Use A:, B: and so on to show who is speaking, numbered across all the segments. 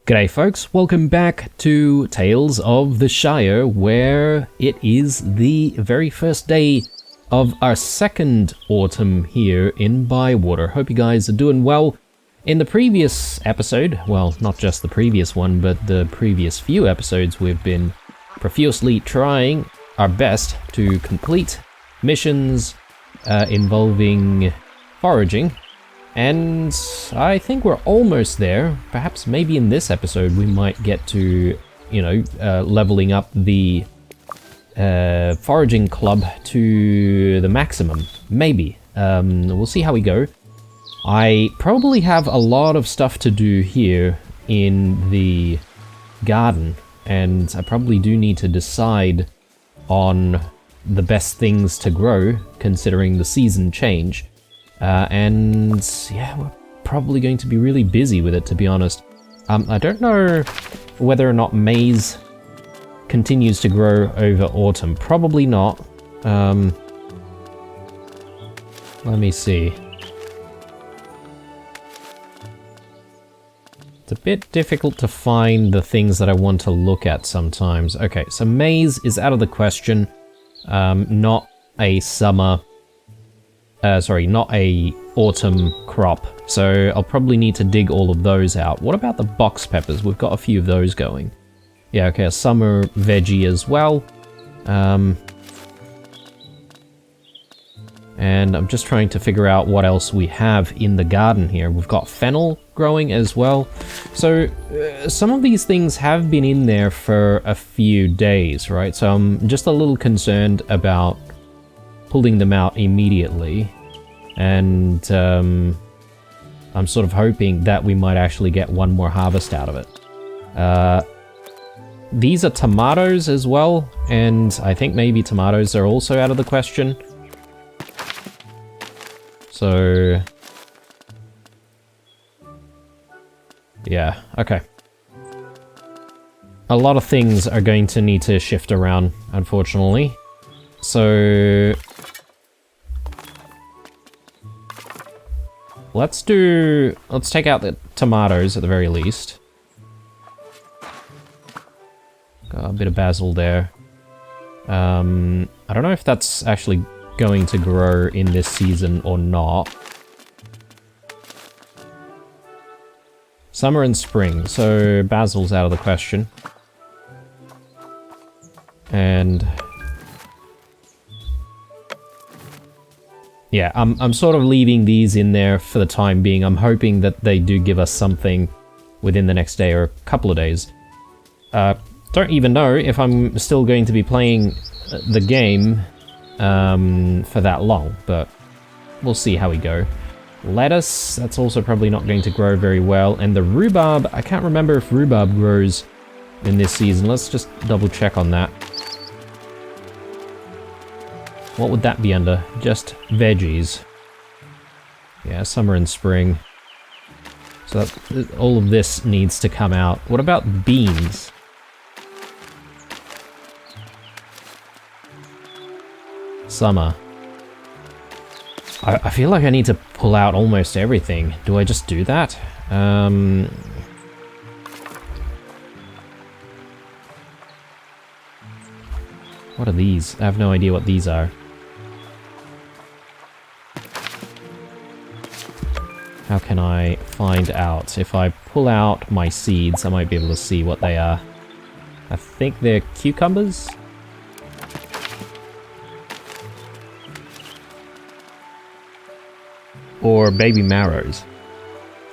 A: G'day folks, welcome back to Tales of the Shire, where it is the very first day of our second autumn here in Bywater. Hope you guys are doing well. In the previous episode, well, not just the previous one, but the previous few episodes, we've been profusely trying our best to complete missions involving foraging. And I think we're almost there. Perhaps maybe in this episode we might get to, leveling up the foraging club to the maximum. Maybe. We'll see how we go. I probably have a lot of stuff to do here in the garden, and I probably do need to decide on the best things to grow, considering the season change. And yeah, we're probably going to be really busy with it, to be honest. I don't know whether or not maize continues to grow over autumn. Probably not. Let me see. It's a bit difficult to find the things that I want to look at sometimes. Okay, so maize is out of the question. Not a summer... not a autumn crop, so I'll probably need to dig all of those out. What about the box peppers? We've got a few of those going. Yeah, okay, a summer veggie as well. And I'm just trying to figure out what else we have in the garden here. We've got fennel growing as well. So some of these things have been in there for a few days, right? So I'm just a little concerned about pulling them out immediately, and I'm sort of hoping that we might actually get one more harvest out of it. These are tomatoes as well, and I think maybe tomatoes are also out of the question. So yeah, okay. A lot of things are going to need to shift around, unfortunately. So let's take out the tomatoes at the very least. Got a bit of basil there. I don't know if that's actually going to grow in this season or not. Summer and spring, so basil's out of the question. And yeah, I'm sort of leaving these in there for the time being. I'm hoping that they do give us something within the next day or a couple of days. Don't even know if I'm still going to be playing the game for that long, but we'll see how we go. Lettuce, that's also probably not going to grow very well. And the rhubarb, I can't remember if rhubarb grows in this season. Let's just double check on that. What would that be under? Just veggies. Yeah, summer and spring. So that, all of this needs to come out. What about beans? Summer. I feel like I need to pull out almost everything. Do I just do that? What are these? I have no idea what these are. How can I find out? If I pull out my seeds, I might be able to see what they are. I think they're cucumbers? Or baby marrows.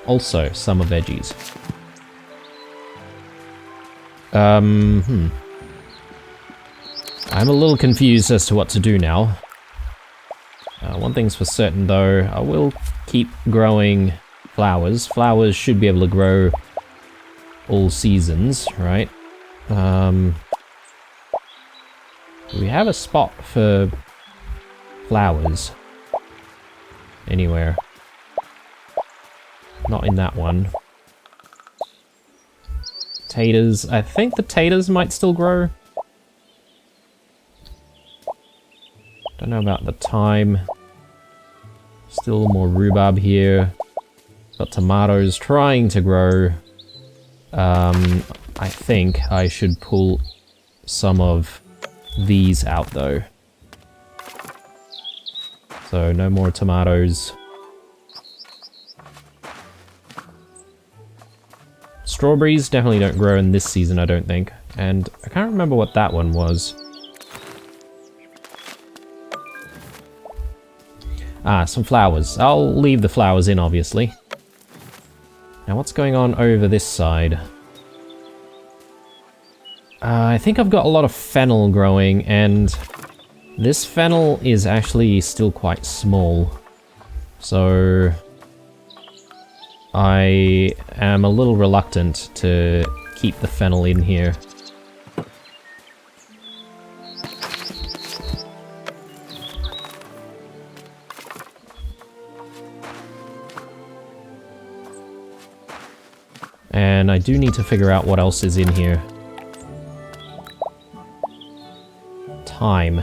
A: Also, summer veggies. I'm a little confused as to what to do now. One thing's for certain though, I will keep growing flowers. Flowers should be able to grow all seasons, right? Do we have a spot for flowers? Anywhere. Not in that one. Taters. I think the taters might still grow. Don't know about the thyme. Still more rhubarb here. Got tomatoes trying to grow. I think I should pull some of these out though. So no more tomatoes. Strawberries definitely don't grow in this season, I don't think. And I can't remember what that one was. Ah, some flowers. I'll leave the flowers in, obviously. Now what's going on over this side? I think I've got a lot of fennel growing, and this fennel is actually still quite small. So I am a little reluctant to keep the fennel in here. And I do need to figure out what else is in here. Thyme.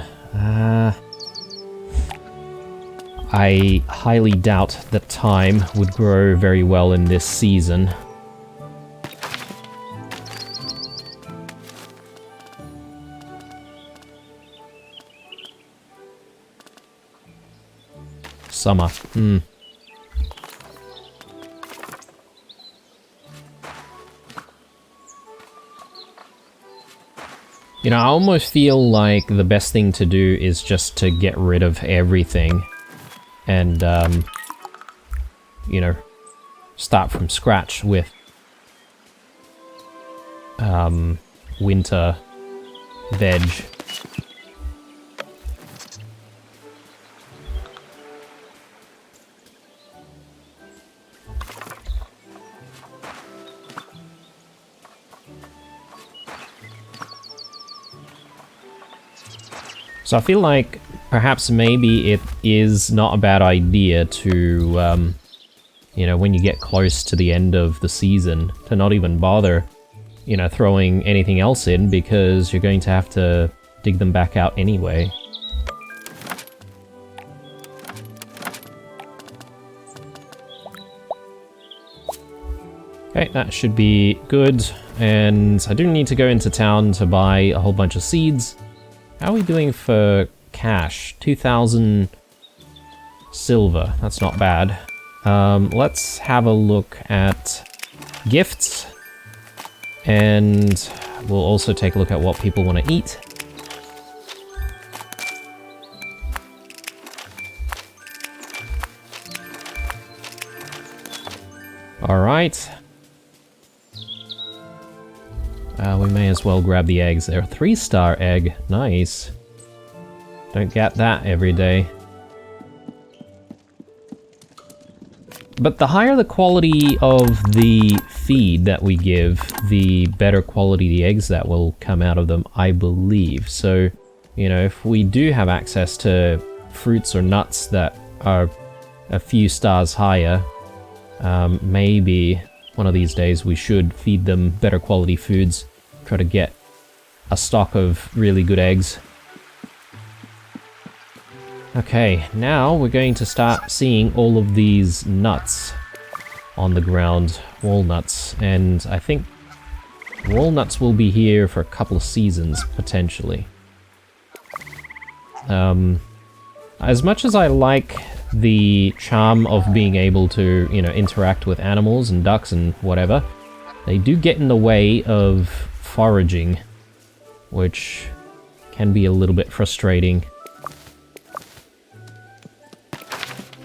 A: I highly doubt that thyme would grow very well in this season. Summer. You know, I almost feel like the best thing to do is just to get rid of everything and, you know, start from scratch with, winter veg. So I feel like perhaps maybe it is not a bad idea to, you know, when you get close to the end of the season, to not even bother, you know, throwing anything else in, because you're going to have to dig them back out anyway. Okay, that should be good, and I do need to go into town to buy a whole bunch of seeds. How are we doing for cash? 2,000 silver. That's not bad. Let's have a look at gifts. And we'll also take a look at what people want to eat. Alright. We may as well grab the eggs. They're a 3-star egg. Nice. Don't get that every day. But the higher the quality of the feed that we give, the better quality the eggs that will come out of them, I believe. So, you know, if we do have access to fruits or nuts that are a few stars higher, maybe one of these days we should feed them better quality foods. Try to get a stock of really good eggs. Okay, now we're going to start seeing all of these nuts on the ground, walnuts, and I think walnuts will be here for a couple of seasons, potentially. As much as I like the charm of being able to, you know, interact with animals and ducks and whatever, they do get in the way of foraging, which can be a little bit frustrating.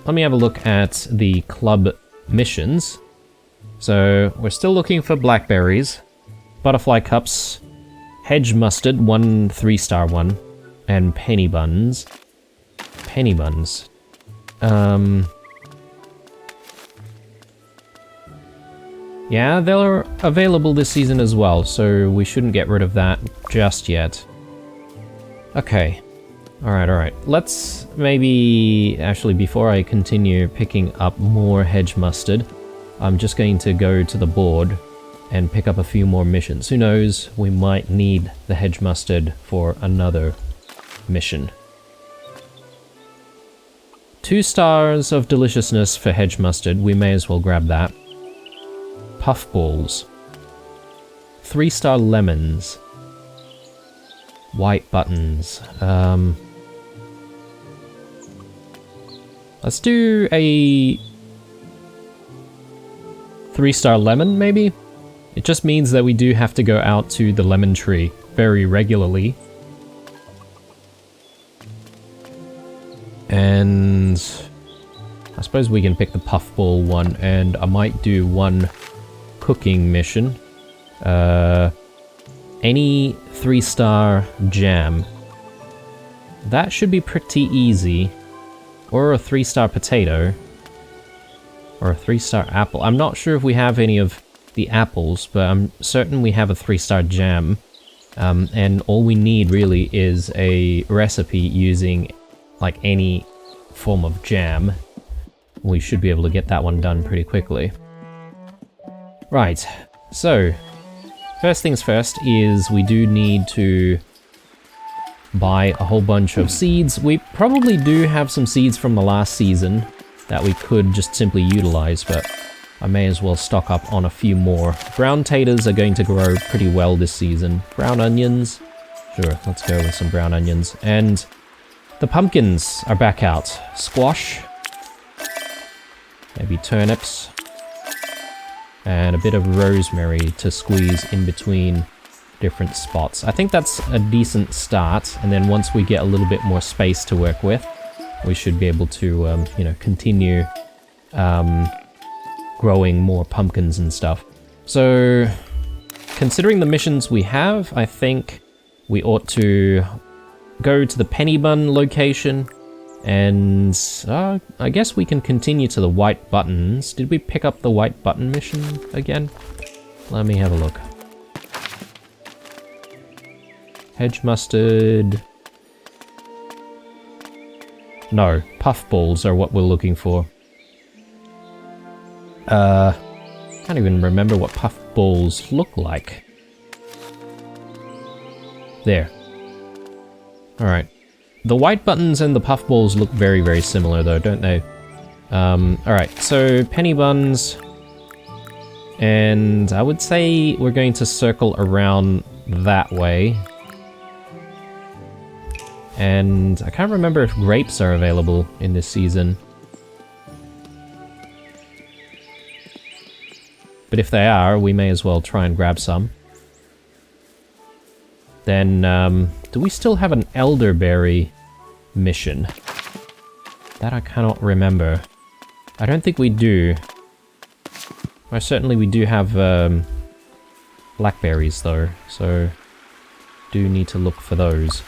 A: Let me have a look at the club missions. So we're still looking for blackberries, butterfly cups, hedge mustard, 1 3-star one, and penny buns. Penny buns. Yeah, they're available this season as well, so we shouldn't get rid of that just yet. Okay. Alright. Let's maybe... Actually, before I continue picking up more hedge mustard, I'm just going to go to the board and pick up a few more missions. Who knows, we might need the hedge mustard for another mission. 2 stars of deliciousness for hedge mustard, we may as well grab that. Puffballs. 3-star lemons. White buttons. Let's do a 3-star lemon, maybe? It just means that we do have to go out to the lemon tree very regularly. And I suppose we can pick the puffball one, and I might do one cooking mission. Any 3-star jam. That should be pretty easy. Or a 3-star potato. Or a 3-star apple. I'm not sure if we have any of the apples, but I'm certain we have a 3-star jam. And all we need really is a recipe using like any form of jam. We should be able to get that one done pretty quickly. Right, so first things first is we do need to buy a whole bunch of seeds. We probably do have some seeds from the last season that we could just simply utilize, but I may as well stock up on a few more. Brown taters are going to grow pretty well this season. Brown onions, sure, let's go with some brown onions. And the pumpkins are back out. Squash, maybe turnips, and a bit of rosemary to squeeze in between different spots. I think that's a decent start, and then once we get a little bit more space to work with, we should be able to, you know, continue growing more pumpkins and stuff. So, considering the missions we have, I think we ought to go to the penny bun location, and I guess we can continue to the white buttons. Did we pick up the white button mission again? Let me have a look. Hedge mustard. No, puffballs are what we're looking for. Can't even remember what puffballs look like. There. Alright. The white buttons and the puffballs look very, very similar though, don't they? Alright, so penny buns. And I would say we're going to circle around that way. And I can't remember if grapes are available in this season. But if they are, we may as well try and grab some. Then, do we still have an elderberry mission? That I cannot remember. I don't think we do. Well, certainly we do have blackberries though, so do need to look for those.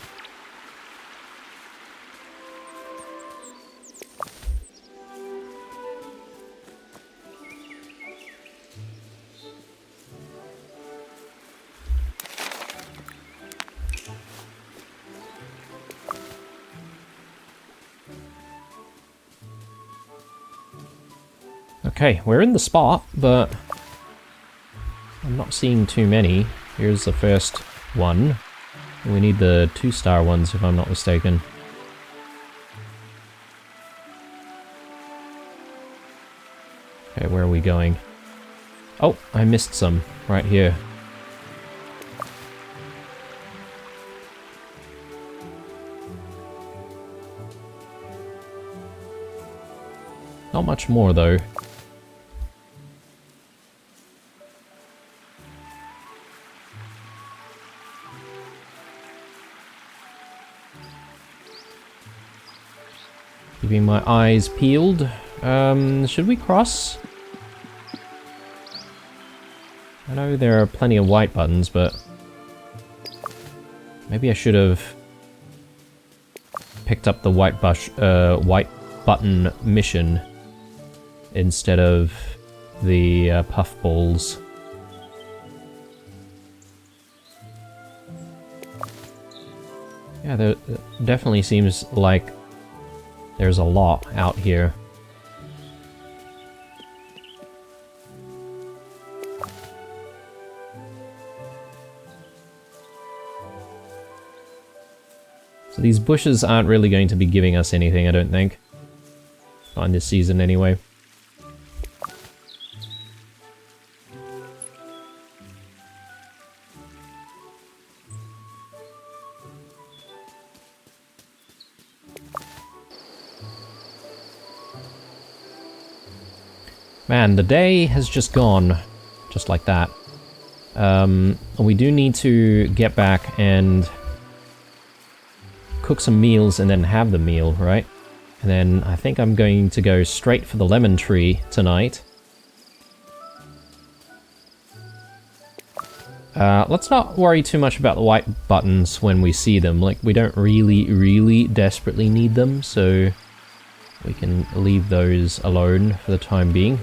A: Okay, we're in the spot, but I'm not seeing too many. Here's the first one. We need the 2-star ones, if I'm not mistaken. Okay, where are we going? Oh, I missed some right here. Not much more, though. Keeping my eyes peeled. Should we cross? I know there are plenty of white buttons, but maybe I should have picked up the white button mission instead of the puffballs. Yeah, there definitely seems like there's a lot out here. So these bushes aren't really going to be giving us anything, I don't think. Not in this season, anyway. Man, the day has just gone. Just like that. We do need to get back and cook some meals and then have the meal, right? And then I think I'm going to go straight for the lemon tree tonight. Let's not worry too much about the white buttons when we see them. Like, we don't really desperately need them, so we can leave those alone for the time being.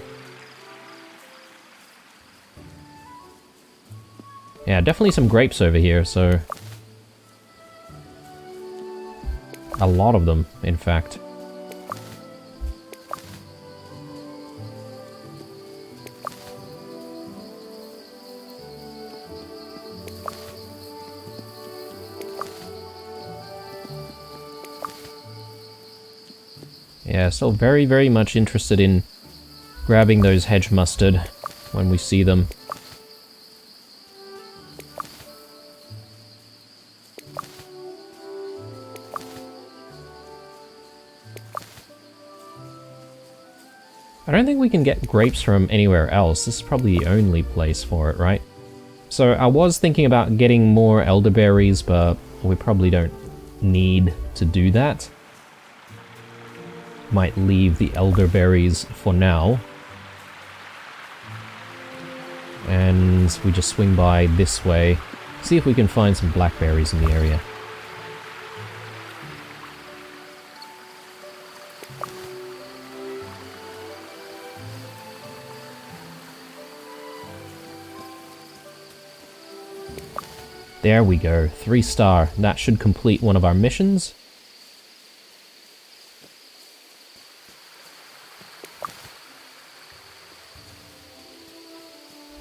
A: Yeah, definitely some grapes over here, so... a lot of them, in fact. Yeah, still very much interested in grabbing those hedge mustard when we see them. I don't think we can get grapes from anywhere else. This is probably the only place for it, right? So I was thinking about getting more elderberries, but we probably don't need to do that. Might leave the elderberries for now. And we just swing by this way. See if we can find some blackberries in the area. There we go, 3-star. That should complete one of our missions.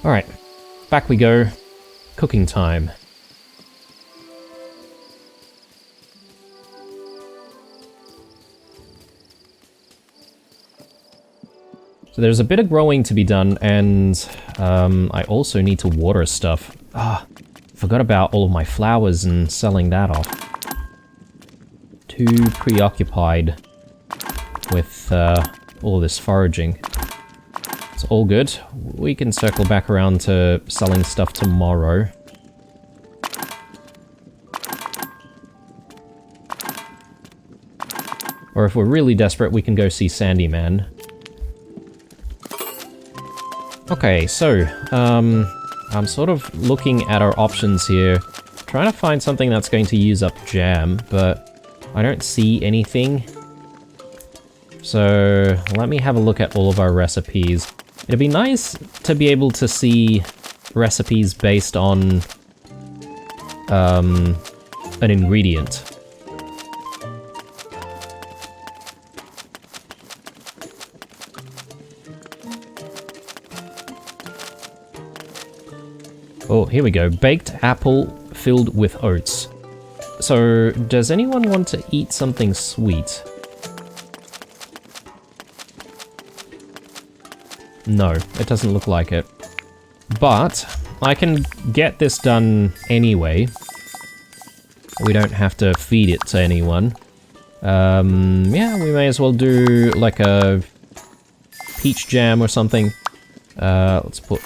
A: Alright, back we go. Cooking time. So there's a bit of growing to be done, and I also need to water stuff. Forgot about all of my flowers and selling that off. Too preoccupied with all this foraging. It's all good. We can circle back around to selling stuff tomorrow. Or if we're really desperate, we can go see Sandy Man. Okay, so, I'm sort of looking at our options here, trying to find something that's going to use up jam, but I don't see anything. So let me have a look at all of our recipes. It'd be nice to be able to see recipes based on an ingredient. Oh, here we go. Baked apple filled with oats. So, does anyone want to eat something sweet? No, it doesn't look like it. But, I can get this done anyway. We don't have to feed it to anyone. Yeah, we may as well do like a peach jam or something. Let's put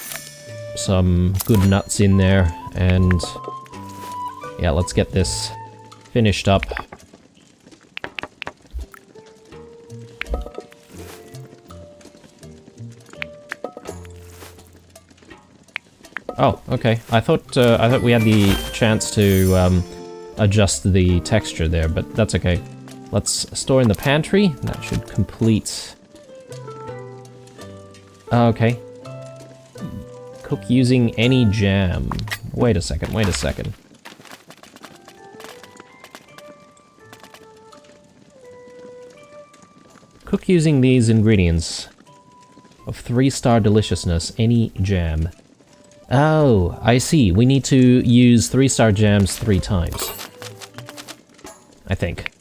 A: some good nuts in there, and yeah, let's get this finished up. Oh, okay. I thought we had the chance to adjust the texture there, but that's okay. Let's store in the pantry. That should complete. Okay. Cook using any jam. Wait a second, wait a second. Cook using these ingredients of 3-star deliciousness, any jam. Oh, I see. We need to use 3-star jams 3 times. I think.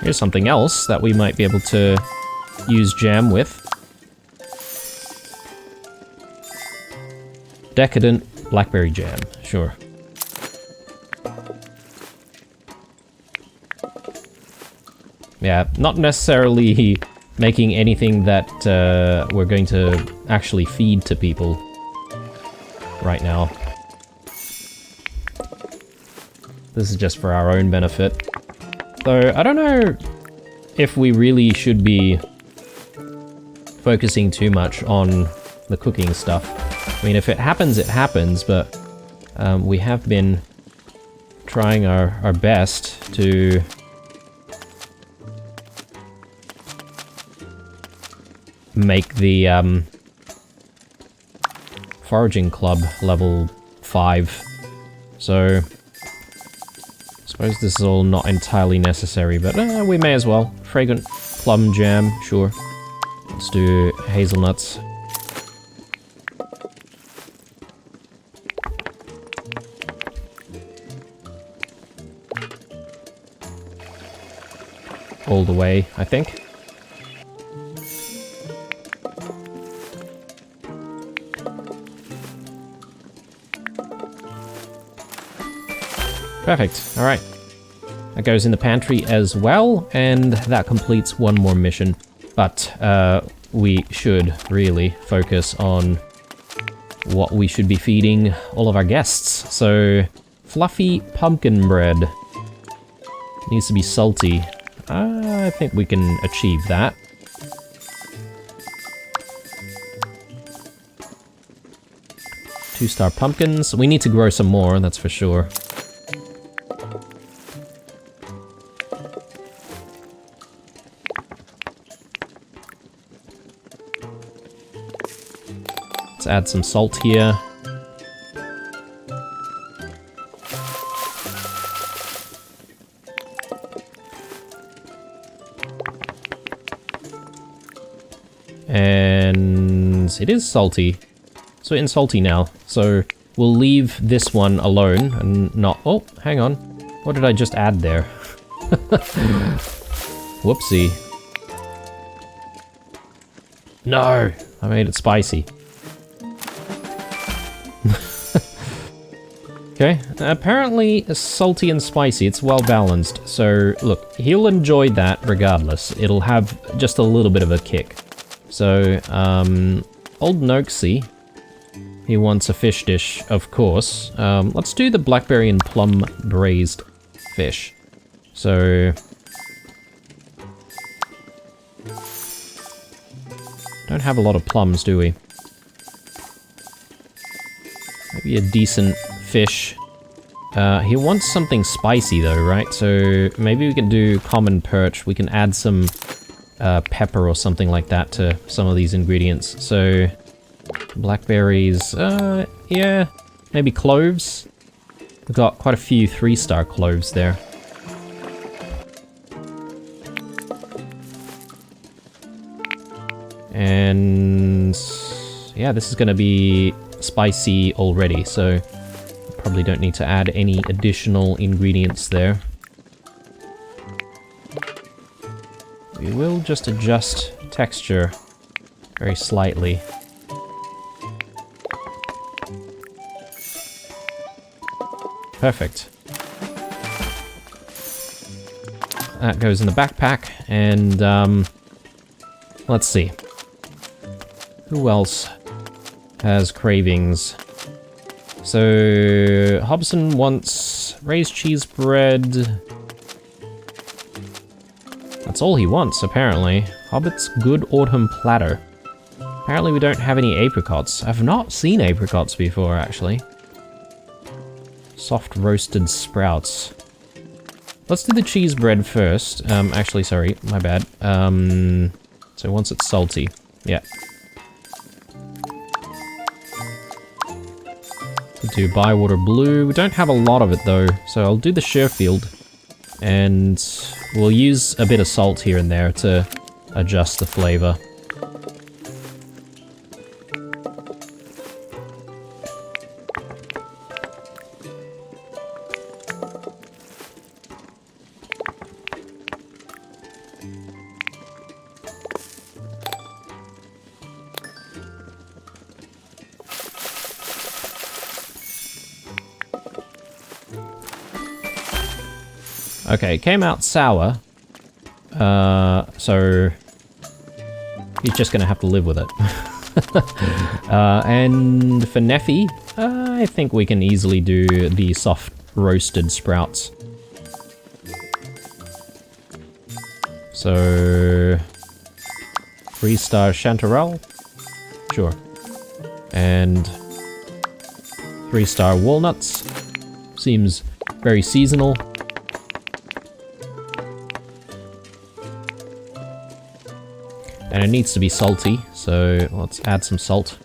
A: Here's something else that we might be able to use jam with. Decadent blackberry jam, sure. Yeah, not necessarily making anything that we're going to actually feed to people right now. This is just for our own benefit. Though, I don't know if we really should be focusing too much on the cooking stuff. I mean, if it happens, it happens, but we have been trying our best to make the foraging club level 5. So, I suppose this is all not entirely necessary, but we may as well. Fragrant plum jam, sure. Let's do hazelnuts. All the way, I think. Perfect, alright. That goes in the pantry as well, and that completes one more mission. But we should really focus on what we should be feeding all of our guests. So, fluffy pumpkin bread. Needs to be salty. I think we can achieve that. Two-star pumpkins. We need to grow some more, that's for sure. Let's add some salt here. And it is salty. Sweet and salty now. So we'll leave this one alone and not... Oh, hang on. What did I just add there? Whoopsie. No! I made it spicy. Okay, apparently salty and spicy, it's well balanced. So look, he'll enjoy that regardless. It'll have just a little bit of a kick. So, old Noxie, he wants a fish dish, of course. Let's do the blackberry and plum braised fish. So, don't have a lot of plums, do we? Maybe a decent fish. He wants something spicy though, right? So maybe we can do common perch. We can add some pepper or something like that to some of these ingredients. So blackberries, yeah, maybe cloves. We've got quite a few 3-star cloves there. And yeah, this is gonna be spicy already, so probably don't need to add any additional ingredients there. We will just adjust texture very slightly. Perfect. That goes in the backpack, and let's see. Who else has cravings? So, Hobson wants raised cheese bread. That's all he wants, apparently. Hobbit's good autumn platter. Apparently we don't have any apricots. I've not seen apricots before, actually. Soft roasted sprouts. Let's do the cheese bread first. Actually, sorry, my bad. So once it's salty. Yeah. Do Bywater Blue. We don't have a lot of it though, so I'll do the Sherfield. And we'll use a bit of salt here and there to adjust the flavor. Okay, it came out sour. So he's just gonna have to live with it. And for Neffy, I think we can easily do the soft roasted sprouts. So 3-star chanterelle, sure, and 3-star walnuts, seems very seasonal. And it needs to be salty, so let's add some salt.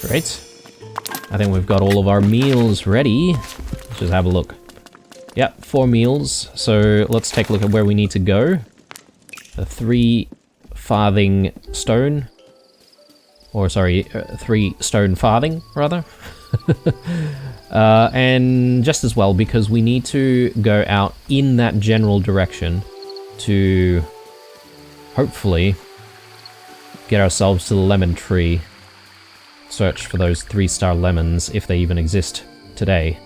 A: Great. I think we've got all of our meals ready. Let's just have a look. Yep, 4 meals. So let's take a look at where we need to go. A 3 farthing stone. Or sorry, 3 stone farthing, rather. And just as well, because we need to go out in that general direction to hopefully get ourselves to the lemon tree. Search for those 3-star lemons, if they even exist today.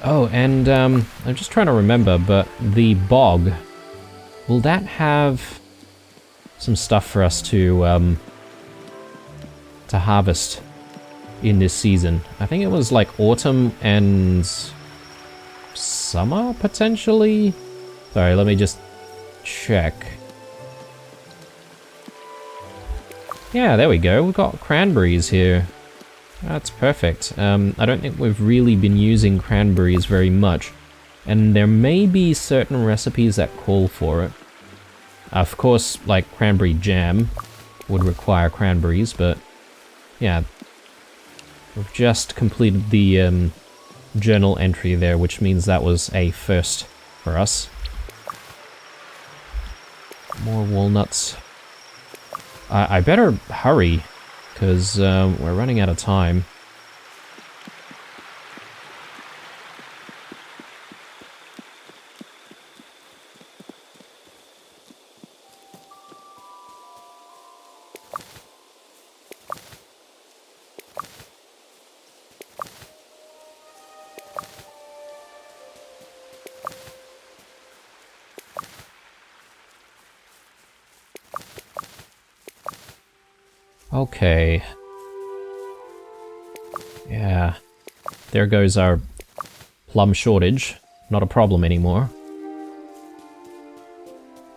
A: Oh, and I'm just trying to remember, but the bog, will that have some stuff for us to harvest in this season? I think it was like autumn and summer, potentially? Sorry, let me just check. Yeah, there we go. We've got cranberries here. That's perfect. I don't think we've really been using cranberries very much. And there may be certain recipes that call for it. Of course, like cranberry jam would require cranberries, but yeah. We've just completed the journal entry there, which means that was a first for us. More walnuts. I better hurry, because we're running out of time. Okay. Yeah. There goes our plum shortage. Not a problem anymore.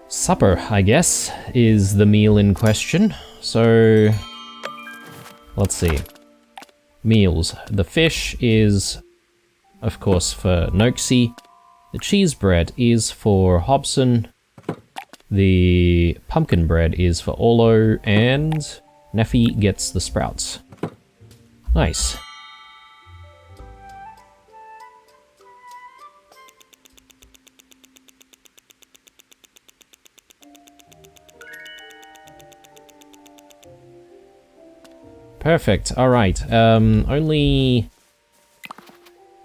A: Supper, I guess, is the meal in question. So, let's see. Meals. The fish is, of course, for Noxie. The cheese bread is for Hobson. The pumpkin bread is for Orlo, and Neffy gets the sprouts. Nice. Perfect. Alright. Only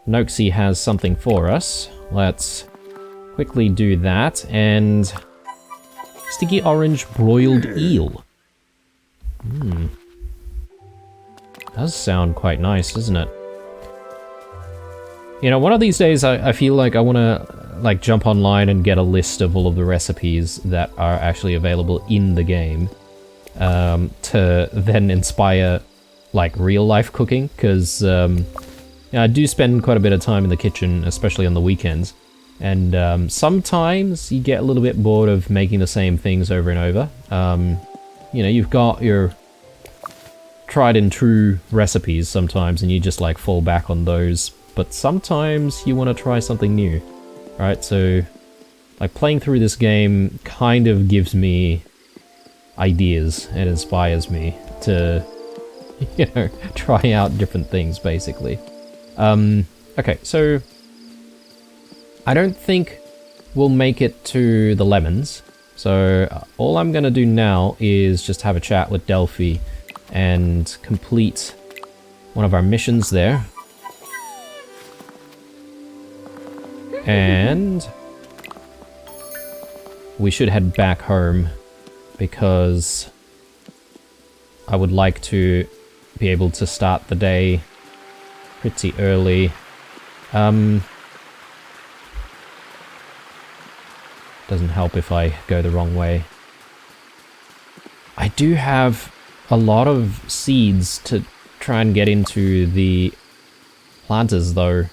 A: Noxie has something for us. Let's quickly do that. And sticky orange broiled eel. Does sound quite nice, doesn't it? You know, one of these days I feel like I want to like jump online and get a list of all of the recipes that are actually available in the game to then inspire like real life cooking, because I do spend quite a bit of time in the kitchen, especially on the weekends, and sometimes you get a little bit bored of making the same things over and over. You know, you've got your tried and true recipes sometimes, and you just like fall back on those. But sometimes you want to try something new, right? So, like playing through this game kind of gives me ideas and inspires me to you know, try out different things, basically. Okay, so I don't think we'll make it to the lemons. So all I'm gonna do now is just have a chat with Delphi and complete one of our missions there. And we should head back home because I would like to be able to start the day pretty early. Doesn't help if I go the wrong way. I do have a lot of seeds to try and get into the planters though.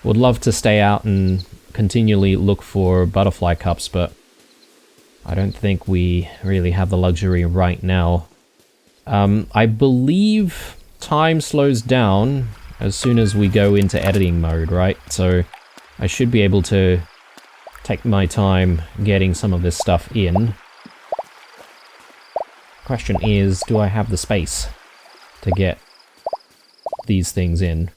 A: Would love to stay out and continually look for butterfly cups, but I don't think we really have the luxury right now. I believe time slows down as soon as we go into editing mode, right? So I should be able to take my time getting some of this stuff in. Question is, do I have the space to get these things in?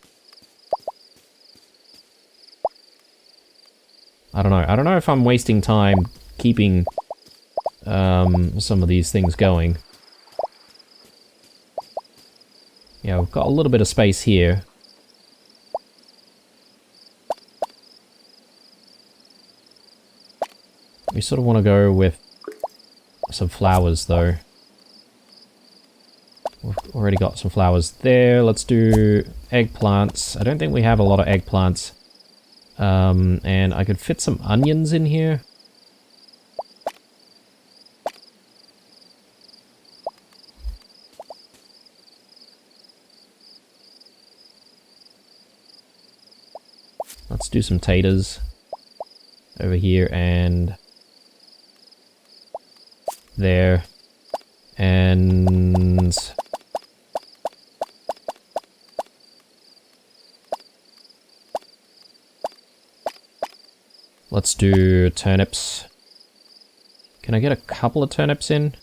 A: I don't know. I don't know if I'm wasting time keeping some of these things going. Yeah, we've got a little bit of space here. We sort of want to go with some flowers, though. We've already got some flowers there. Let's do eggplants. I don't think we have a lot of eggplants. And I could fit some onions in here. Let's do some taters over here and there. And let's do turnips. Can I get a couple of turnips in?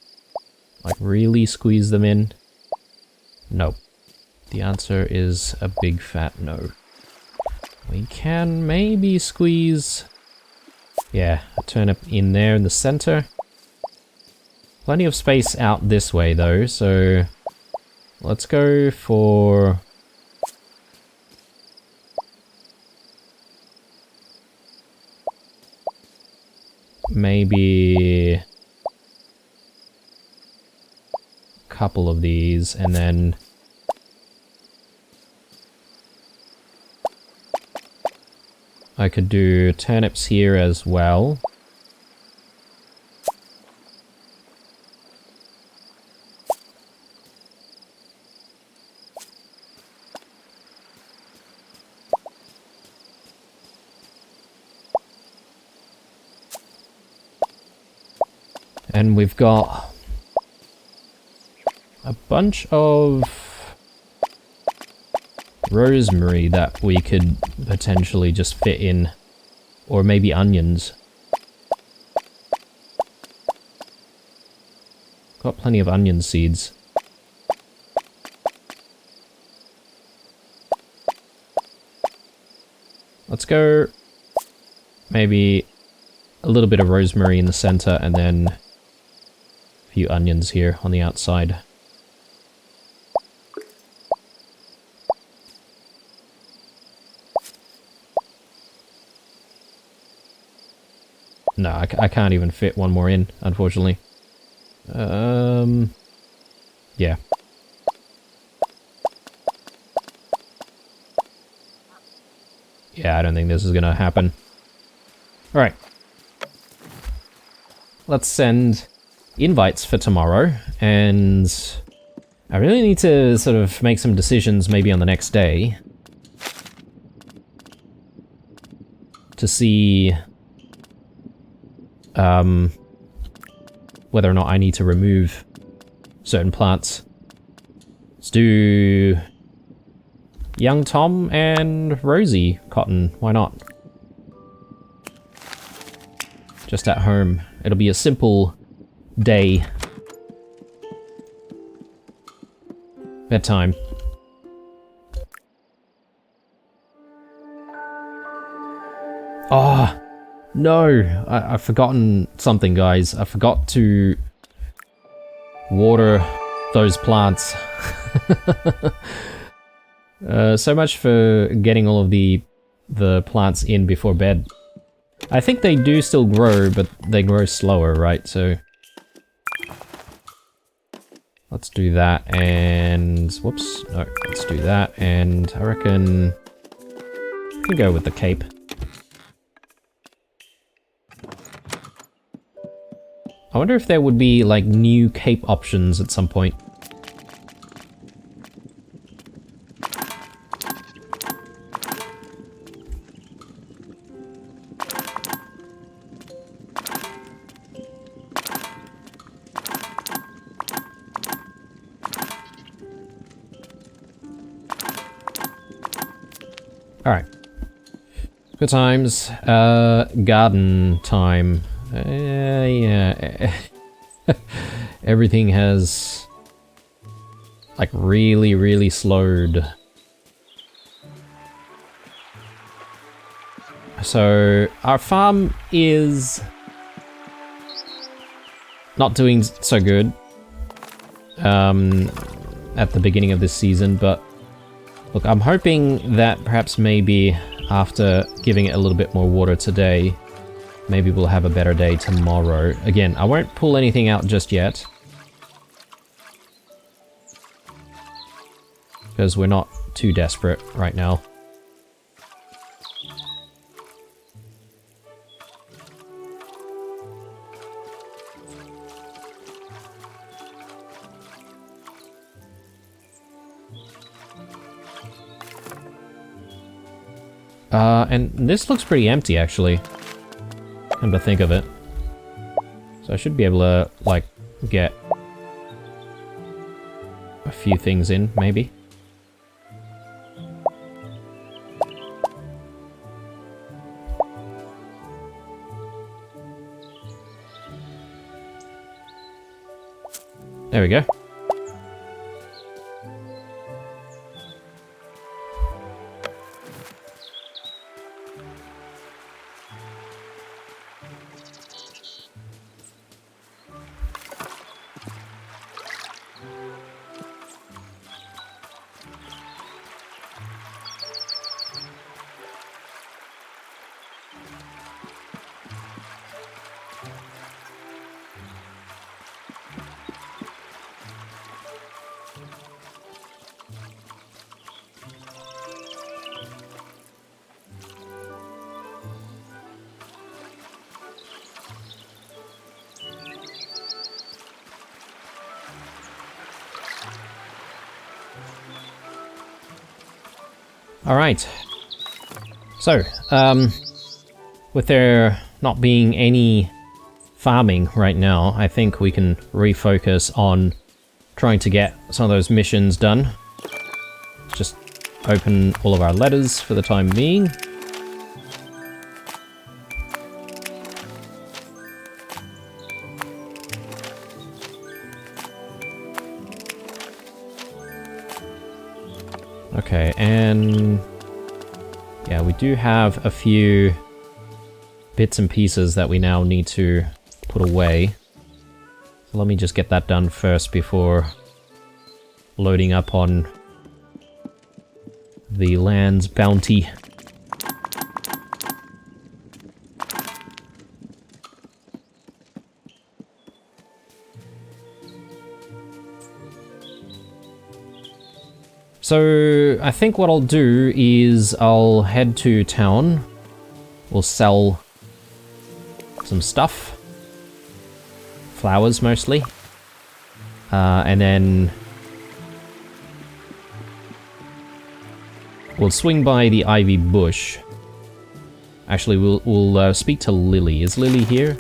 A: Like really squeeze them in? Nope. The answer is a big fat no. We can maybe squeeze, yeah, a turnip in there in the center. Plenty of space out this way though, so let's go for maybe a couple of these, and then I could do turnips here as well. And we've got a bunch of rosemary that we could potentially just fit in, or maybe onions. Got plenty of onion seeds. Let's go maybe a little bit of rosemary in the center and then a few onions here on the outside. No, I can't even fit one more in, unfortunately. Yeah. Yeah, I don't think this is gonna happen. Alright. Let's send invites for tomorrow, and I really need to sort of make some decisions maybe on the next day to see whether or not I need to remove certain plants. Let's do young Tom and Rosie Cotton, why not? just at home. It'll be a simple day. Bedtime. Oh, no. I've forgotten something, guys. I forgot to water those plants. So much for getting all of the plants in before bed. I think they do still grow, but they grow slower, right? So let's do that, and whoops, no, let's do that, and I reckon we can go with the cape. I wonder if there would be like new cape options at some point. Alright. Good times. Garden time. Yeah. Everything has like really slowed. So our farm is not doing so good at the beginning of this season, but look, I'm hoping that perhaps maybe after giving it a little bit more water today, maybe we'll have a better day tomorrow. Again, I won't pull anything out just yet, because we're not too desperate right now. And this looks pretty empty, actually. Come to think of it. So I should be able to, like, get a few things in, maybe. There we go. Alright, so, with there not being any farming right now, I think we can refocus on trying to get some of those missions done. Just open all of our letters for the time being. Okay, and yeah, we do have a few bits and pieces that we now need to put away. So let me just get that done first before loading up on the land's bounty. So I think what I'll do is I'll head to town. We'll sell some stuff. Flowers mostly. And then we'll swing by the ivy bush. Actually, we'll speak to Lily. Is Lily here?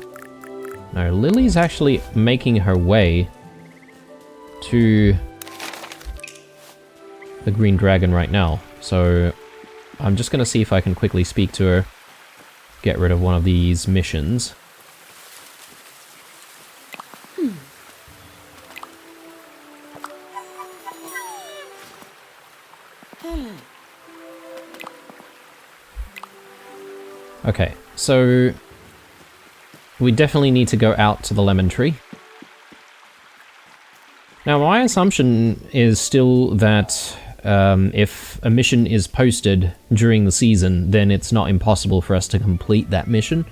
A: No, Lily's actually making her way to the Green Dragon right now. So I'm just gonna see if I can quickly speak to her. Get rid of one of these missions. Okay, so we definitely need to go out to the lemon tree. Now, my assumption is still that if a mission is posted during the season, then it's not impossible for us to complete that mission.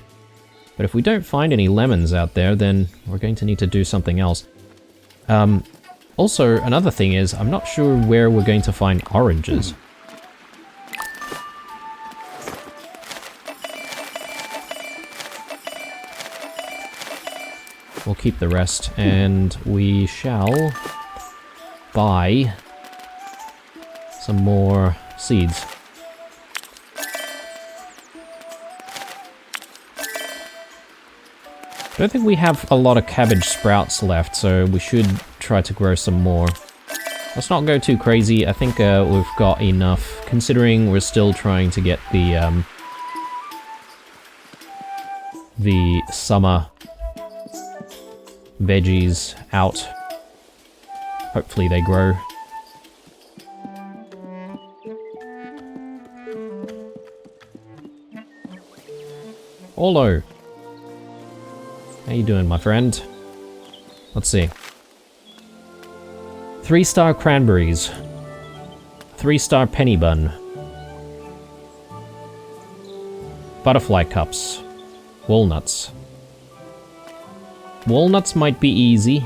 A: But if we don't find any lemons out there, then we're going to need to do something else. Also, another thing is, I'm not sure where we're going to find oranges. We'll keep the rest, and we shall buy some more seeds. I don't think we have a lot of cabbage sprouts left, so we should try to grow some more. Let's not go too crazy. I think we've got enough, considering we're still trying to get the summer veggies out. Hopefully they grow. Olo! How you doing, my friend? Let's see. 3-star cranberries. 3-star penny bun. Butterfly cups. Walnuts. Walnuts might be easy.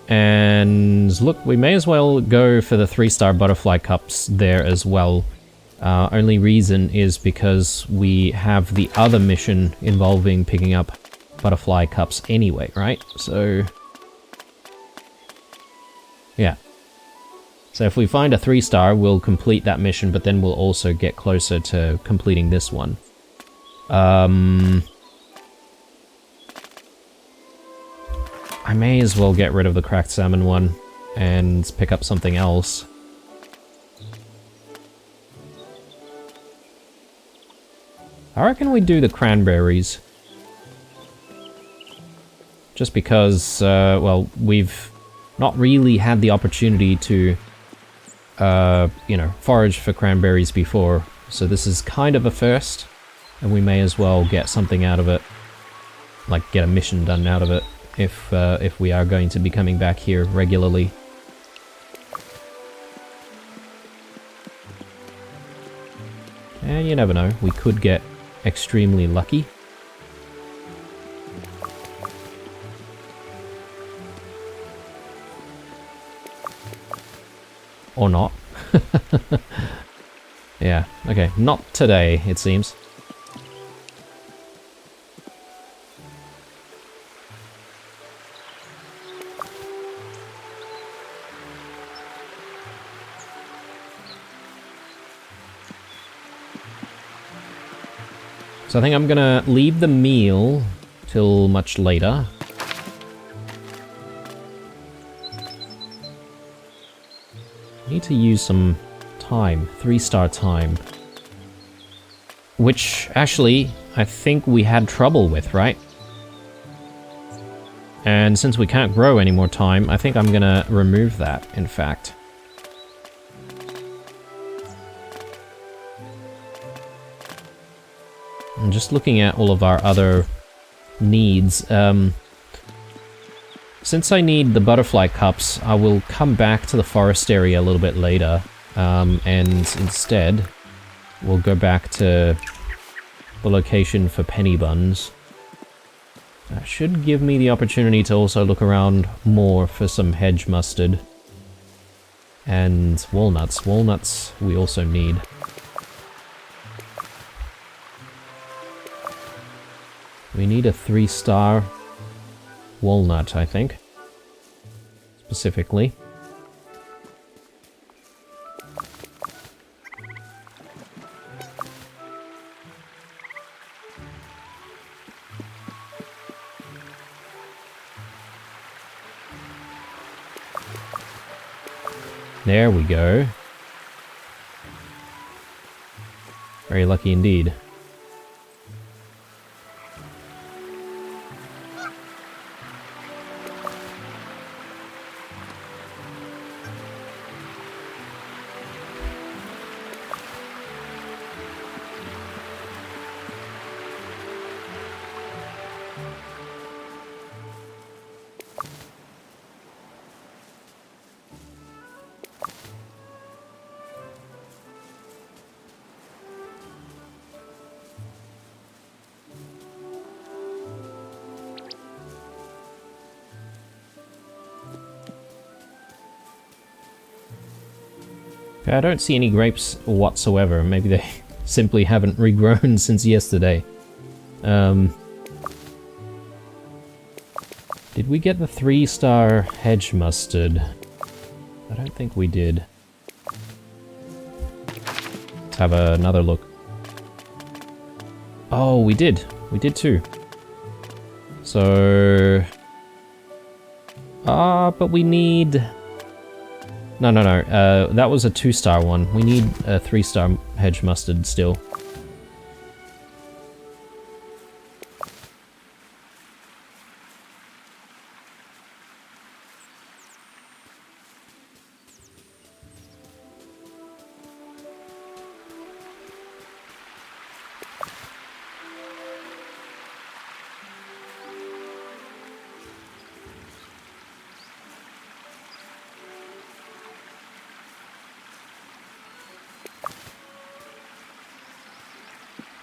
A: And look, we may as well go for the 3-star butterfly cups there as well. Only reason is because we have the other mission involving picking up butterfly cups anyway, right? So, yeah. So if we find a 3-star, we'll complete that mission, but then we'll also get closer to completing this one. I may as well get rid of the cracked salmon one and pick up something else. I reckon we do the cranberries. Just because, well, we've not really had the opportunity to, you know, forage for cranberries before. So this is kind of a first, and we may as well get something out of it. Like, get a mission done out of it, if we are going to be coming back here regularly. And you never know, we could get extremely lucky. Or not. Yeah, okay, not today, it seems. So I think I'm gonna leave the meal till much later. Need to use some time, 3-star time. Which, actually, I think we had trouble with, right? And since we can't grow any more time, I think I'm gonna remove that, in fact. I'm just looking at all of our other needs. Since I need the butterfly cups, I will come back to the forest area a little bit later, and instead we'll go back to the location for penny buns. That should give me the opportunity to also look around more for some hedge mustard. And walnuts. Walnuts we also need. We need a 3-star walnut, I think. Specifically. There we go. Very lucky indeed. Okay, I don't see any grapes whatsoever. Maybe they simply haven't regrown since yesterday. Did we get the 3-star hedge mustard? I don't think we did. Let's have another look. Oh, we did. We did too. So... but we need... No. That was a 2-star one. We need a 3-star hedge mustard still.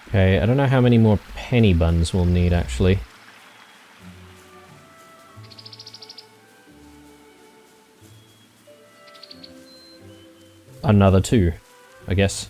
A: Okay, I don't know how many more penny buns we'll need, actually. Another 2, I guess.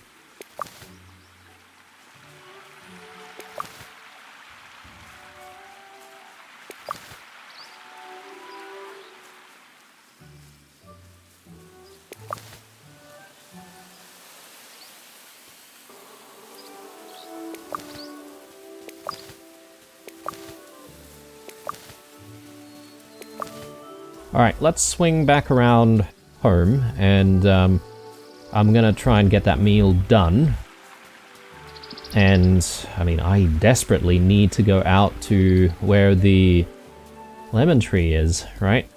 A: Alright, let's swing back around home, and I'm gonna try and get that meal done. And, I mean, I desperately need to go out to where the lemon tree is, right?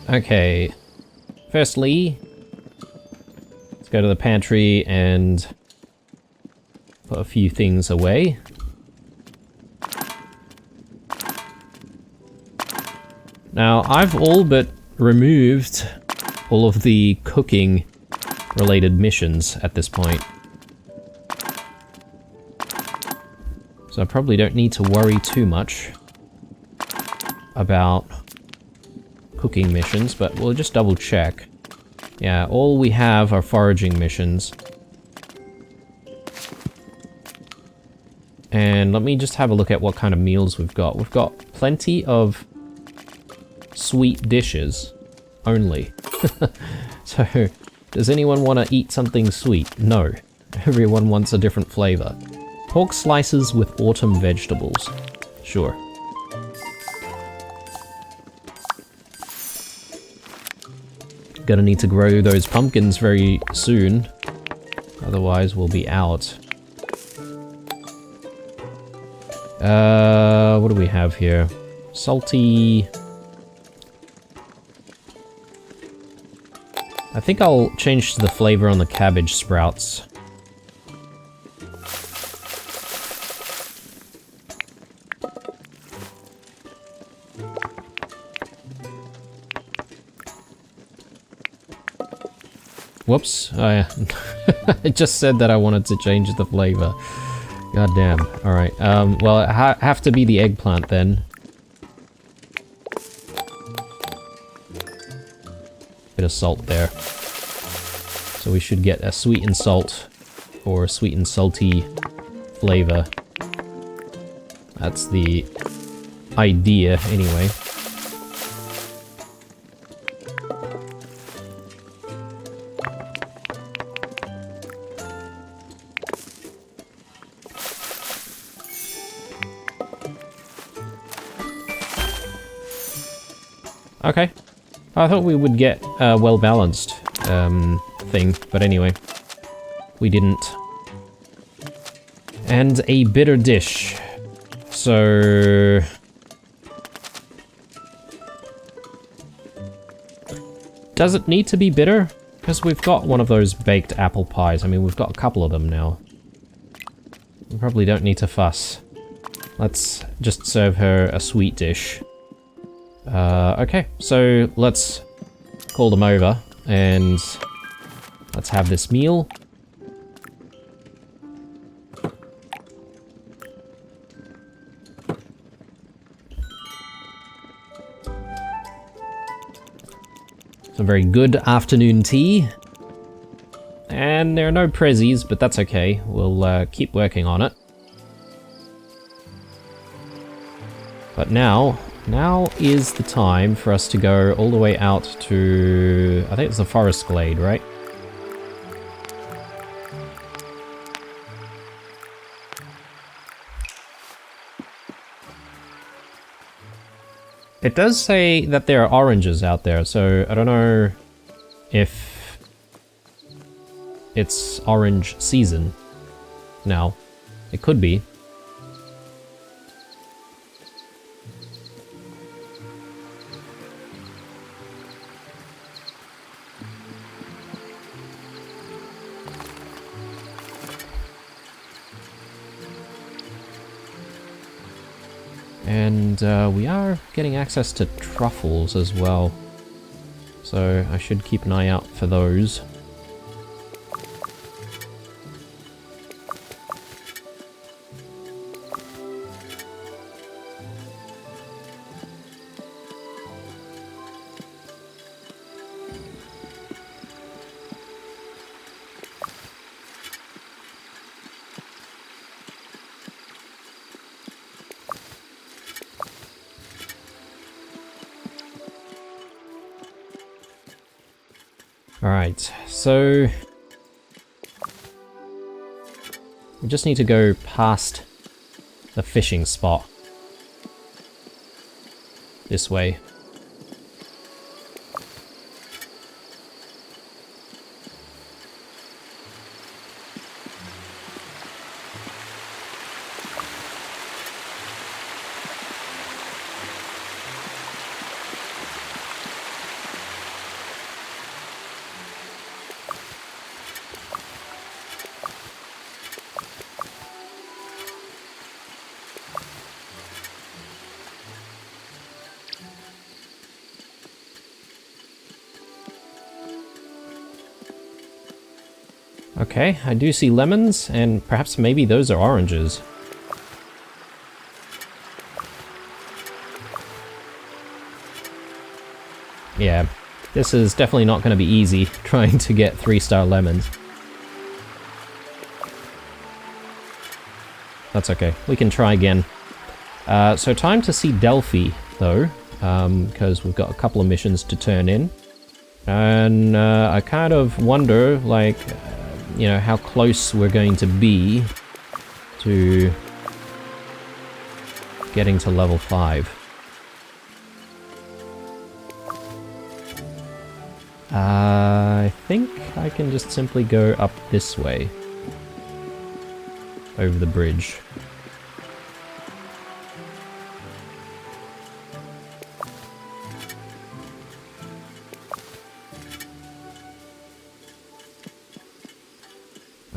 A: Okay, firstly, let's go to the pantry and put a few things away. Now, I've all but removed all of the cooking related missions at this point. So I probably don't need to worry too much about cooking missions, but we'll just double check. Yeah, all we have are foraging missions. And let me just have a look at what kind of meals we've got. We've got plenty of sweet dishes only. So, does anyone want to eat something sweet? No. Everyone wants a different flavor. Pork slices with autumn vegetables. Sure. Gonna need to grow those pumpkins very soon, otherwise we'll be out. What do we have here? Salty... I think I'll change the flavor on the cabbage sprouts. Whoops, I just said that I wanted to change the flavor. God damn. Alright, well, it have to be the eggplant then. Bit of salt there. So we should get a sweet and salt, or sweet and salty flavor. That's the idea, anyway. Okay. I thought we would get a well-balanced thing, but anyway. We didn't. And a bitter dish. So... does it need to be bitter? Because we've got one of those baked apple pies. I mean, we've got a couple of them now. We probably don't need to fuss. Let's just serve her a sweet dish. Okay, so let's call them over and let's have this meal. Some very good afternoon tea. And there are no prezzies, but that's okay. We'll keep working on it. But now is the time for us to go all the way out to... I think it's the forest glade, right? It does say that there are oranges out there, so I don't know if it's orange season now. It could be. And we are getting access to truffles as well, so I should keep an eye out for those. Alright, so we just need to go past the fishing spot. This way. Okay, I do see lemons, and perhaps maybe those are oranges. Yeah, this is definitely not going to be easy, trying to get 3-star lemons. That's okay, we can try again. So time to see Delphi, though, because we've got a couple of missions to turn in. And I kind of wonder, like... you know, how close we're going to be to getting to level 5. I think I can just simply go up this way. Over the bridge.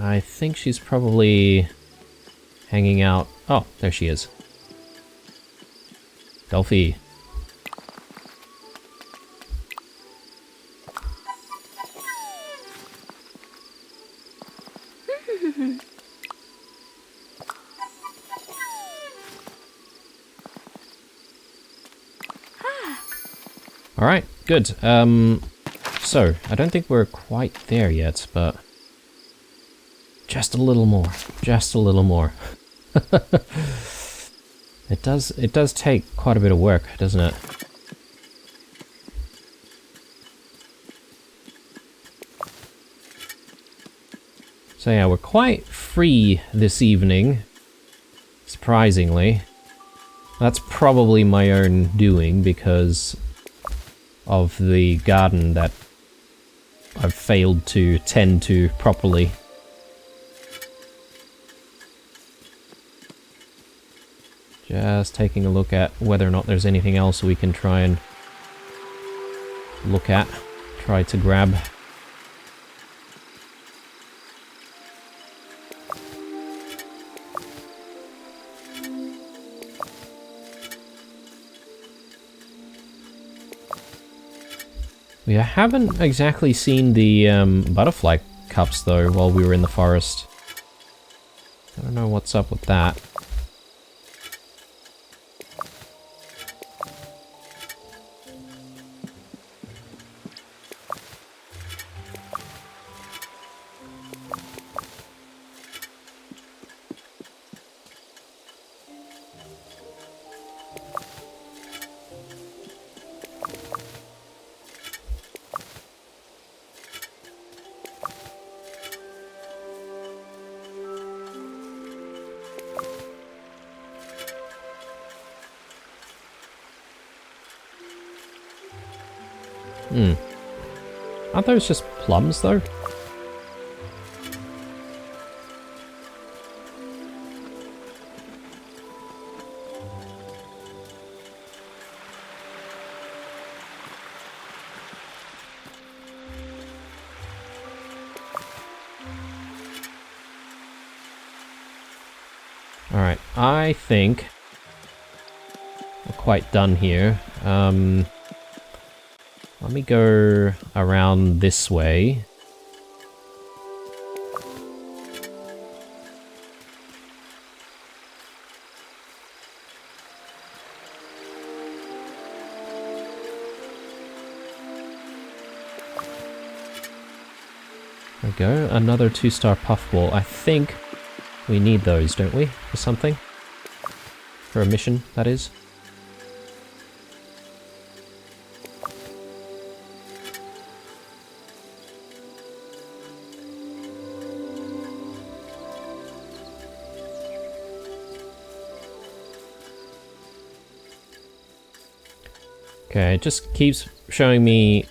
A: I think she's probably hanging out. Oh, there she is. Delphi. Alright, good. So, I don't think we're quite there yet, but... just a little more. Just a little more. It does take quite a bit of work, doesn't it? So yeah, we're quite free this evening. Surprisingly. That's probably my own doing because of the garden that I've failed to tend to properly. Just taking a look at whether or not there's anything else we can try and look at, try to grab. We haven't exactly seen the butterfly cups though while we were in the forest. I don't know what's up with that. Aren't those just plums, though? Alright, I think we're quite done here. Let me go around this way. There we go, another 2-star puffball. I think we need those, don't we? For something? For a mission, that is. Okay, it just keeps showing me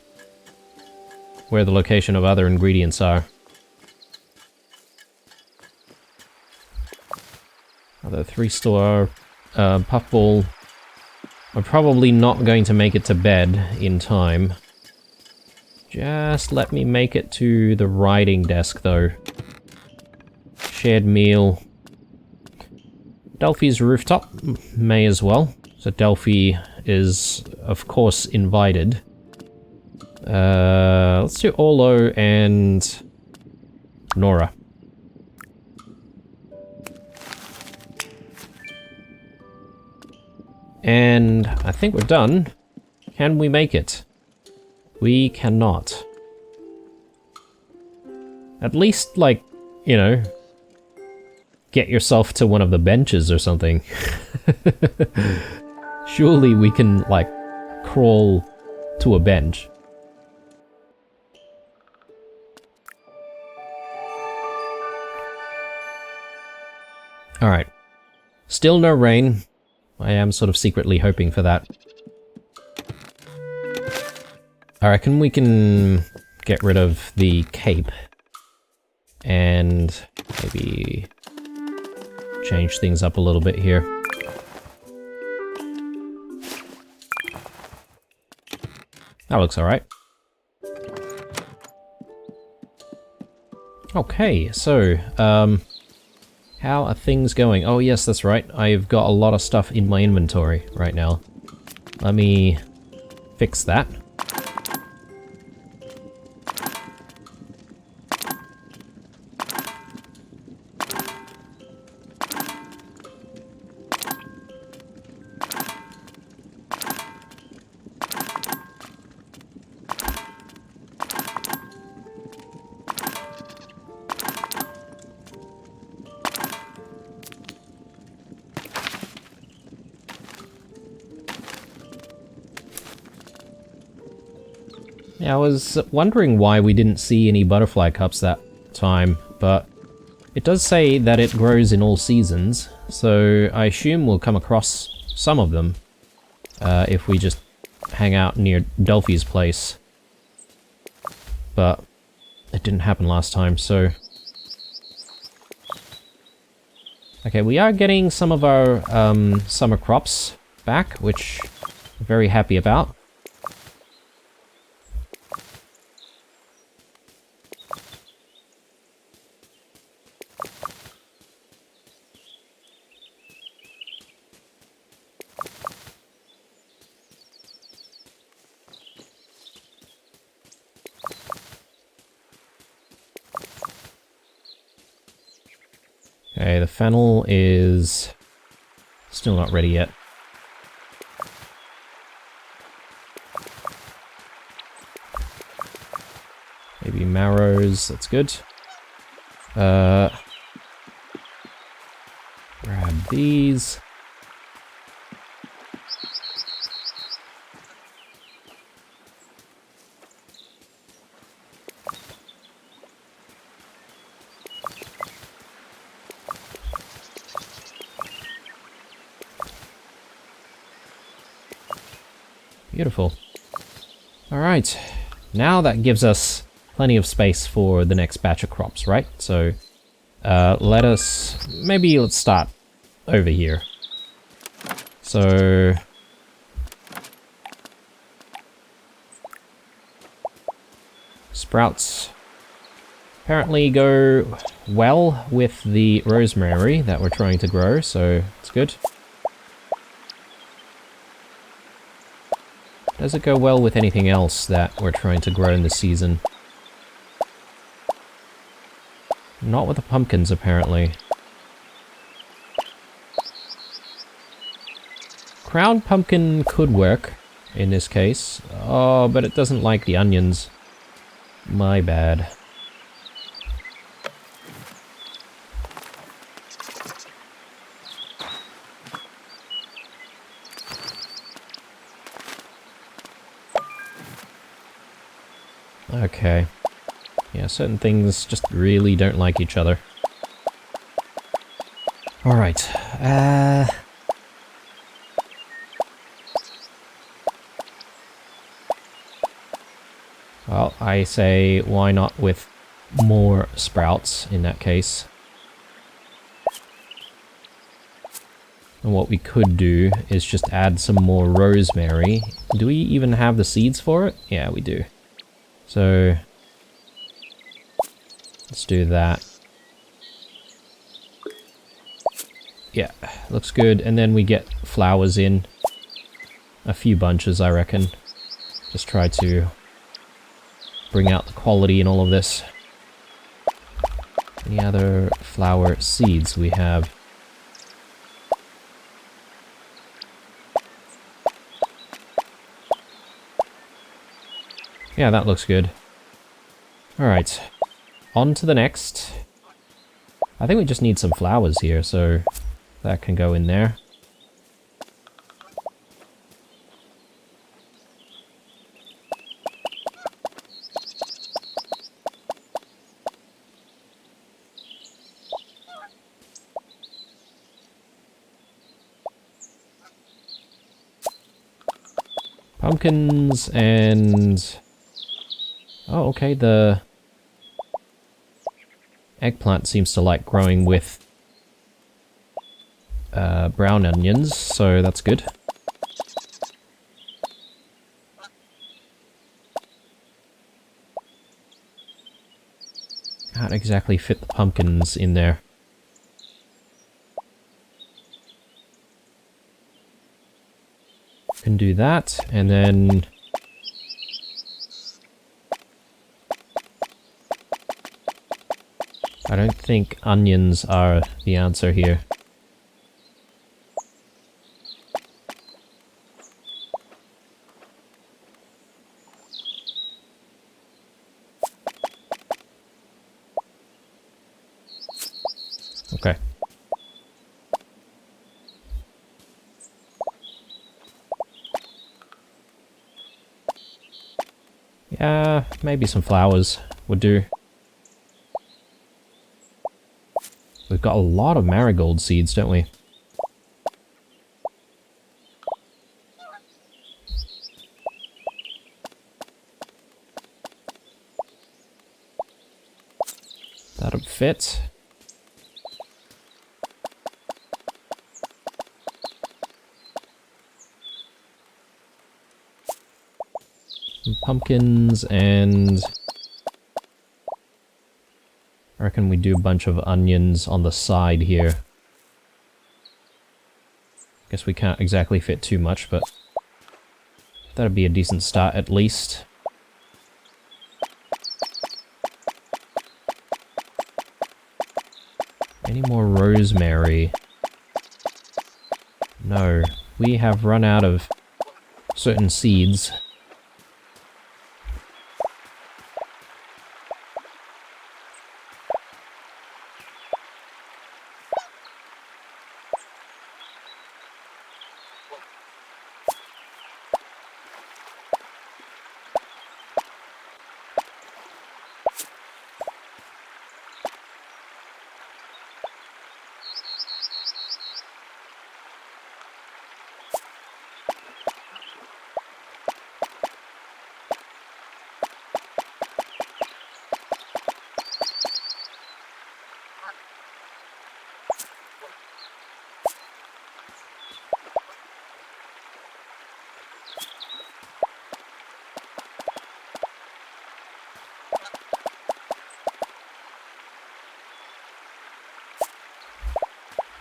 A: where the location of other ingredients are. Other 3-star puffball. I'm probably not going to make it to bed in time. Just let me make it to the writing desk, though. Shared meal. Delphi's rooftop, may as well. So Delphi is, of course, invited. Let's do Orlo and Nora. And I think we're done. Can we make it? We cannot. At least, like, you know, get yourself to one of the benches or something. Surely we can, like, crawl to a bench. Alright. Still no rain. I am sort of secretly hoping for that. I reckon we can get rid of the cape. And maybe change things up a little bit here. That looks alright. Okay, so, how are things going? Oh yes, that's right. I've got a lot of stuff in my inventory right now. Let me fix that. Yeah, I was wondering why we didn't see any butterfly cups that time, but it does say that it grows in all seasons, so I assume we'll come across some of them if we just hang out near Delphi's place. But it didn't happen last time, so Okay, we are getting some of our summer crops back, which I'm very happy about. Okay, the fennel is still not ready yet. Maybe marrows, that's good. Grab these. Beautiful. Alright, now that gives us plenty of space for the next batch of crops, right? So, let's start over here. So, sprouts apparently go well with the rosemary that we're trying to grow, so it's good. Does it go well with anything else that we're trying to grow in this season? Not with the pumpkins, apparently. Crown pumpkin could work in this case. Oh, but it doesn't like the onions. My bad. Okay. Yeah, certain things just really don't like each other. Alright, well, I say, why not with more sprouts in that case? And what we could do is just add some more rosemary. Do we even have the seeds for it? Yeah, we do. So, let's do that. Yeah, looks good. And then we get flowers in. A few bunches, I reckon. Just try to bring out the quality in all of this. Any other flower seeds we have? Yeah, that looks good. Alright, on to the next. I think we just need some flowers here, so that can go in there. Pumpkins and... oh, okay, the eggplant seems to like growing with brown onions, so that's good. Can't exactly fit the pumpkins in there. Can do that, and then... I don't think onions are the answer here. Okay. Yeah, maybe some flowers would do. We've got a lot of marigold seeds, don't we? That'll fit. pumpkins, and I reckon we do a bunch of onions on the side here. Guess we can't exactly fit too much, but that'd be a decent start at least. Any more rosemary? No, we have run out of certain seeds.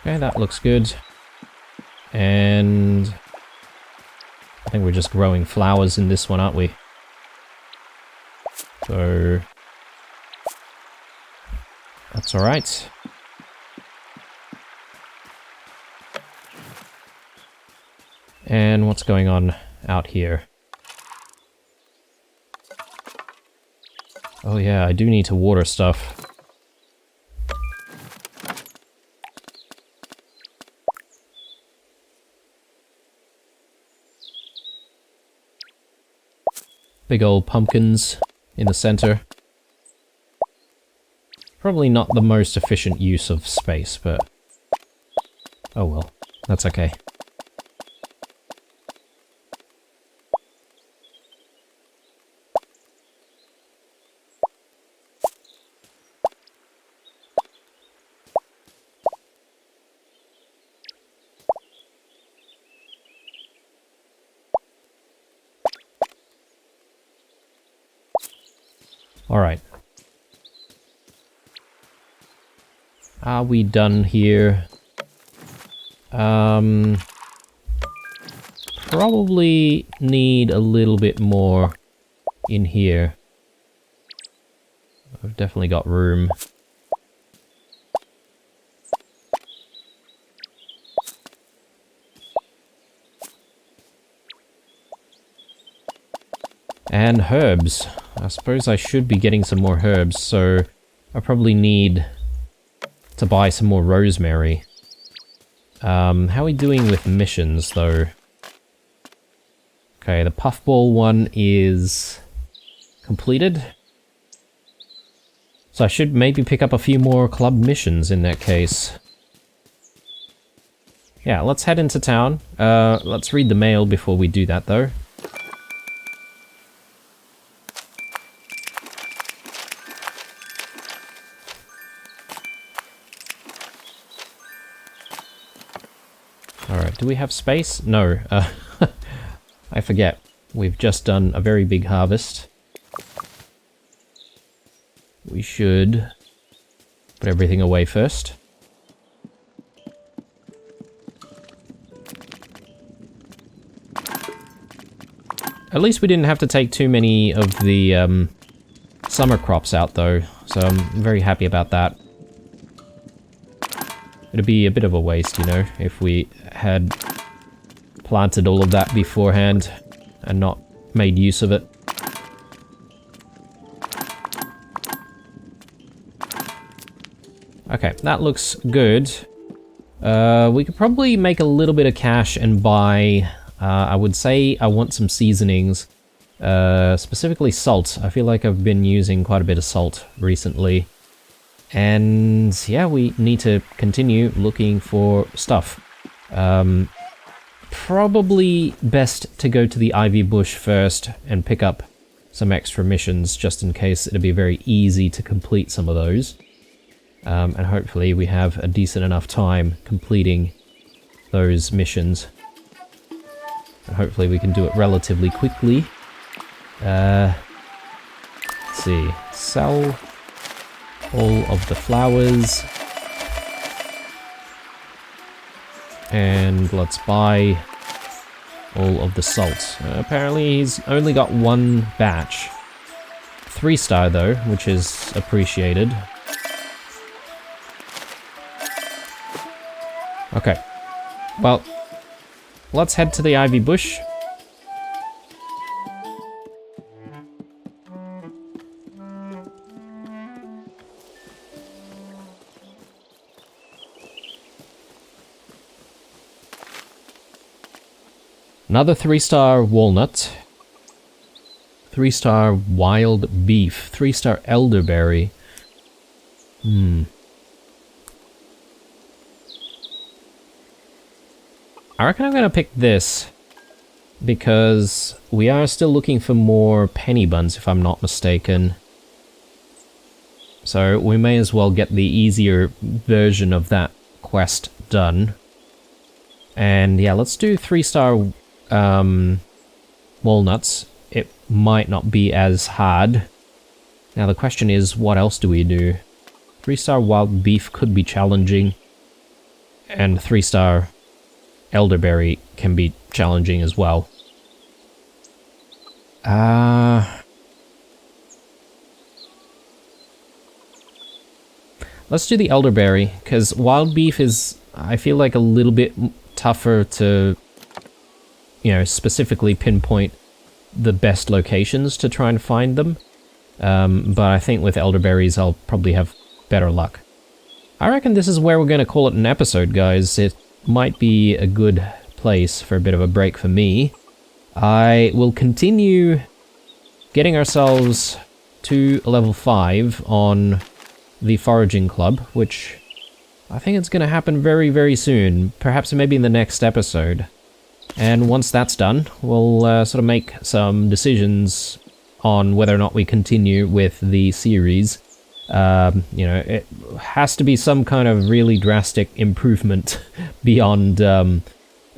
A: Okay, that looks good. And I think we're just growing flowers in this one, aren't we? So that's alright. And what's going on out here? Oh yeah, I do need to water stuff. Big old pumpkins in the center. Probably not the most efficient use of space, but oh well, that's okay. Alright. Are we done here? Probably need a little bit more in here. I've definitely got room. And herbs. I suppose I should be getting some more herbs, so I probably need to buy some more rosemary. How are we doing with missions, though? Okay, the puffball one is completed. So I should maybe pick up a few more club missions in that case. Yeah, let's head into town. Let's read the mail before we do that, though. Alright, do we have space? No. I forget. We've just done a very big harvest. We should put everything away first. At least we didn't have to take too many of the summer crops out, though, so I'm very happy about that. It'd be a bit of a waste, you know, if we had planted all of that beforehand and not made use of it. Okay, that looks good. We could probably make a little bit of cash and buy, I would say I want some seasonings, specifically salt. I feel like I've been using quite a bit of salt recently. And yeah, we need to continue looking for stuff. Probably best to go to the ivy bush first and pick up some extra missions, just in case it'll be very easy to complete some of those. And hopefully we have a decent enough time completing those missions. And hopefully we can do it relatively quickly. Let's see. Sell all of the flowers. And let's buy all of the salt. Apparently he's only got one batch. 3-star though, which is appreciated. Okay. Well, let's head to the ivy bush. Another 3-star walnut. 3-star wild beef. 3-star elderberry. I reckon I'm gonna pick this because we are still looking for more penny buns, if I'm not mistaken. So we may as well get the easier version of that quest done. And yeah, let's do 3-star walnuts. It might not be as hard. Now the question is, what else do we do? 3-star wild beef could be challenging. And 3-star elderberry can be challenging as well. Let's do the elderberry, because wild beef is, I feel like, a little bit tougher to, you know, specifically pinpoint the best locations to try and find them. But I think with elderberries I'll probably have better luck. I reckon this is where we're going to call it an episode, guys. It might be a good place for a bit of a break for me. I will continue getting ourselves to level 5 on the foraging club, which I think it's going to happen very, very soon. Perhaps maybe in the next episode. And once that's done, we'll sort of make some decisions on whether or not we continue with the series. You know, it has to be some kind of really drastic improvement beyond, you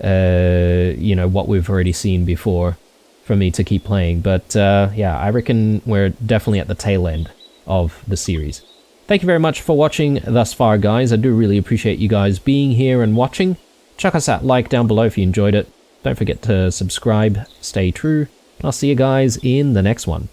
A: know, what we've already seen before for me to keep playing. But yeah, I reckon we're definitely at the tail end of the series. Thank you very much for watching thus far, guys. I do really appreciate you guys being here and watching. Chuck us that like down below if you enjoyed it. Don't forget to subscribe, stay true, and I'll see you guys in the next one.